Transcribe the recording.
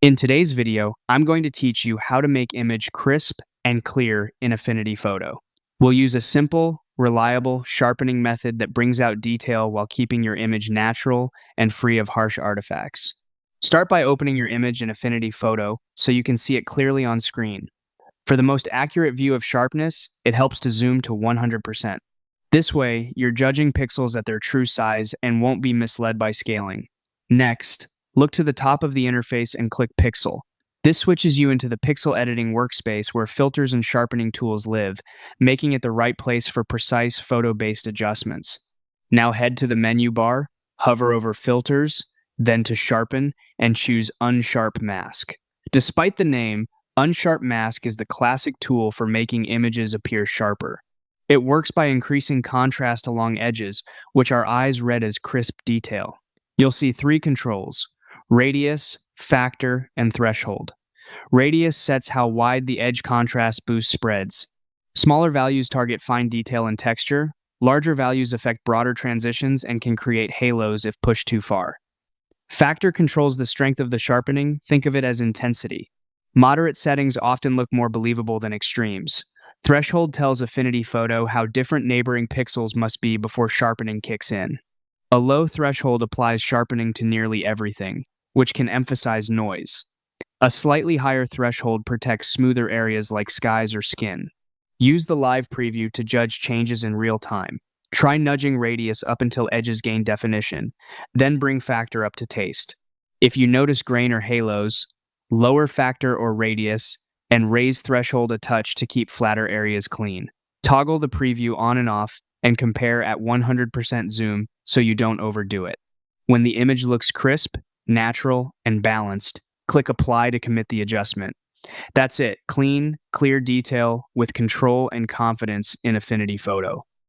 In today's video, I'm going to teach you how to make image crisp and clear in Affinity Photo. We'll use a simple, reliable sharpening method that brings out detail while keeping your image natural and free of harsh artifacts. Start by opening your image in Affinity Photo so you can see it clearly on screen. For the most accurate view of sharpness, it helps to zoom to 100%. This way, you're judging pixels at their true size and won't be misled by scaling. Next, look to the top of the interface and click Pixel. This switches you into the pixel editing workspace where filters and sharpening tools live, making it the right place for precise photo-based adjustments. Now head to the menu bar, hover over Filters, then to Sharpen, and choose Unsharp Mask. Despite the name, Unsharp Mask is the classic tool for making images appear sharper. It works by increasing contrast along edges, which our eyes read as crisp detail. You'll see three controls: radius, factor, and threshold. Radius sets how wide the edge contrast boost spreads. Smaller values target fine detail and texture. Larger values affect broader transitions and can create halos if pushed too far. Factor controls the strength of the sharpening. Think of it as intensity. Moderate settings often look more believable than extremes. Threshold tells Affinity Photo how different neighboring pixels must be before sharpening kicks in. A low threshold applies sharpening to nearly everything, which can emphasize noise. A slightly higher threshold protects smoother areas like skies or skin. Use the live preview to judge changes in real time. Try nudging radius up until edges gain definition, then bring factor up to taste. If you notice grain or halos, lower factor or radius, and raise threshold a touch to keep flatter areas clean. Toggle the preview on and off and compare at 100% zoom so you don't overdo it. When the image looks crisp, natural, and balanced, click Apply to commit the adjustment. That's it. Clean, clear detail with control and confidence in Affinity Photo.